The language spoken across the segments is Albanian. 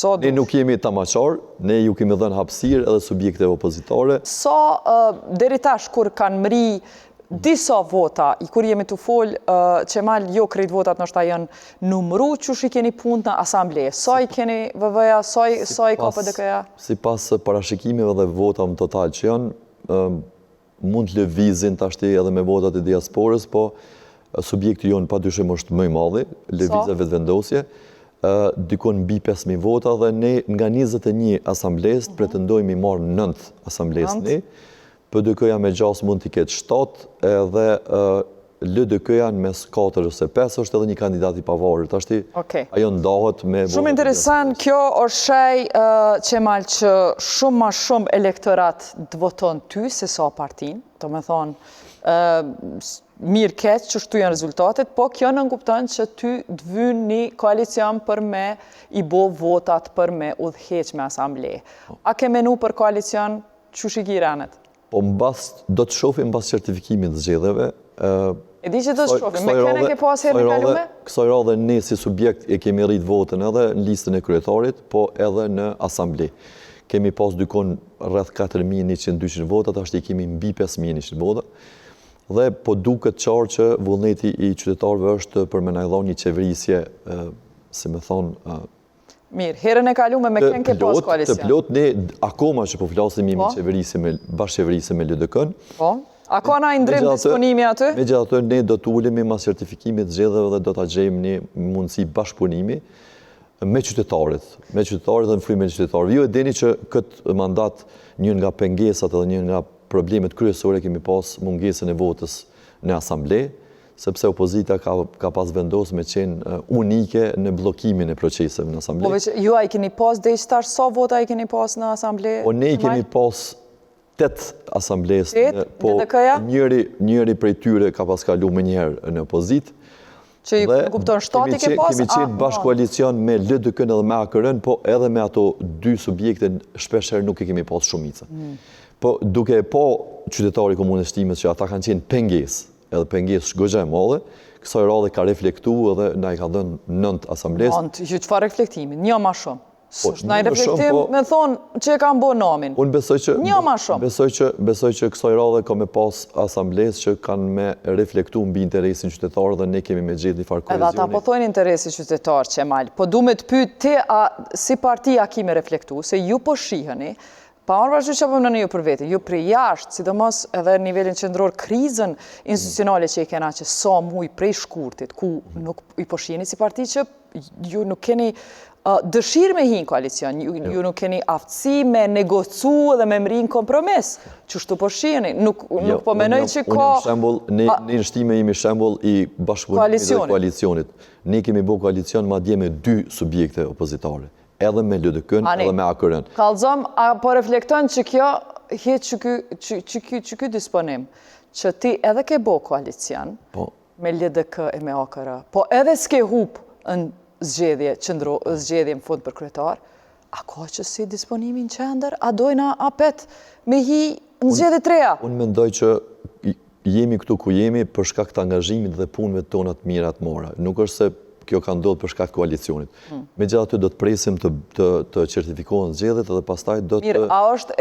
Ne nuk jemi tamaqar, ne ju kemi dhënë hapësirë edhe subjekte opozitore. Deri tash kur kanë mri disa vota, i kur jemi të folë, Qemal, jo krejt votat nështë janë numru, qësh i keni punë në asambleje? Sa i keni VV-ja, sa i ka PDK-ja? Si pas parashikimeve dhe vota më total që janë, mund të lëvizin të ashti edhe me votat e diasporës, po subjekti jonë pa dyshim është më i madhi, lëvizje vetëvendosje, dykon mbi 5.000 vota dhe ne nga 21 asambles pretendojmë i marë 9 asambles ne, PDK-ja me 6 mund t'i ketë 7 edhe LDK-ja në mes 4 ose 5 është edhe një kandidat i pavarur. Tashti ajo ndahet me... Shumë interesant, kjo është shej Qemal që shumë ma shumë elektorat të voton ty se sa partin, të me thonë mirë keq që shtu janë rezultatet, po kjo nënkupton që ty të vynë një koalicion për me i bo votat për me udhëheq me asambleje. A ke menu për koalicion që shikiranet? Po do të shofim mbas certifikimit të zgjedhjeve. E di që do të shofim, me kene ke pas herë në kalume? Kësaj radhe ne si subjekt e kemi rrit votën edhe në listën e kryetarit, po edhe në asamble. Kemi pas dykon rreth 4.100-200 votat, ashtë i kemi mbi 5.100 votat. Dhe po duket qarë që vullneti i qytetarëve është për me na dhënë një qeverisje, si me thonë... Mirë, herën e kalume me kënë ke pas koalicion? Të plot, ne akoma që po flasim jemi bashkëqeverisje me LDK-n. Po, a ka na ndrim disponimi aty? Me gjithë atë, ne do të ulemi mas certifikimit zgjedhjeve dhe do të gjejmë një mundësi bashkëpunimi me qytetarët dhe në frymen e qytetarëve. Ju e dini që këtë mandat një nga pengesat edhe një nga problemet kryesore kemi pas mungesën e votës në asamble, sepse opozita ka pas vendosur me qenë unike në blokimin e proceseve në asamble. Po veç, ju a i keni pas dhe i qëtar, sa vota i keni pas në asamble? Po ne i kemi pas 8 asambles, po njëri prej tyre ka pas kalu me njëherë në opozit. Që i kupton shtati ke pas? Kemi qenë bashkëkoalicion me LDK-n edhe me AKR-n, po edhe me ato dy subjekte shpesher nuk i kemi pas shumica. Po duke po qytetari komunës shtimet që ata kanë qenë penges, edhe penges shgogja e madhe, kësaj radhe ka reflektu edhe na i ka dhënë 9 asambles. 9, që çfarë reflektimin, një ma shumë. Na i reflektim me thonë që e kam bo namin. Unë një ma shumë. Besoj që kësaj radhe ka me pas asambles që kanë me reflektu mbi interesin qytetar dhe ne kemi me gjithë një farë kohezioni. Edhe ata po thojnë interesin qytetar, Qemal, po du me të pyet ti si parti a ki me reflektu, se ju po shiheni, pa marrë vazhdu që pëmë në një për vete, ju prej jashtë, sidomos edhe nivelin qendror krizën institucionale që i kena që sa muj prej shkurtit, ku nuk i po shiheni si parti që ju nuk keni dëshirë me hinë koalicion, ju nuk keni aftësi me negocu dhe me mri në kompromis, që shtu po shiheni, nuk po menoj që ka... Ne në shtime jemi shembull i bashkëpunimit dhe koalicionit. Ne kemi bo koalicion ma dje me 2 subjekte opozitare, edhe me LDK-n edhe me AKR-n. Kallëzom, po reflekton që kjo që ky disponim, që ti edhe ke bo koalicion me LDK e me AKR, po edhe s'ke hup në zgjedhje më fund për kryetar, a ka që si disponimin qender, a dojna apet me hi në zgjedhje treja? Unë mendoj që jemi këtu ku jemi për shkak të angazhimit dhe punëve tonat mirat mora. Nuk është se kjo ka ndodhur për shkak të koalicionit. Megjithatë do të presim të certifikohen zgjedhjet edhe pastaj do të... Mirë, a është,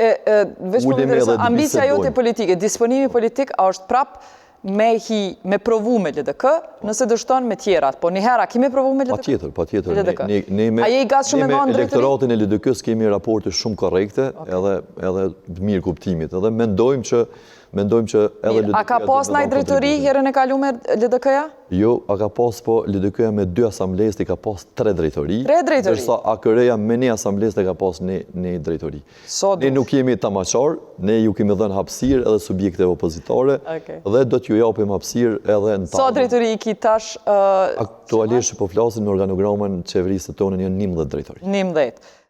veç për interesant, ambicia jote politike, disponimi politik, a është prap me provu me LDK, nëse dështon me tjerat, po njëhera, ki me provu me LDK? Pa tjetër. A je i gasë shumë me në drejtëri? Elektoratin e LDK-s kemi raporte shumë korrekte, edhe mirë kuptimit, edhe mendojmë që Mirë, a ka pas në i drejtori herën e kalume LDK-ja? Jo, a ka pas po LDK-ja me 2 asambles të ka pas 3 drejtori. 3 drejtori? Dërsa AKR-ja me 1 asambles të ka pas 1 drejtori. Ne nuk jemi tamaqar, ne ju kemi dhënë hapësirë edhe subjekte opozitare dhe do t'ju japim hapësirë edhe në tamë. Sa drejtori i ki tash? Aktualisht po flasim në organogramën qeverisë të tonën janë 11 drejtori. 11.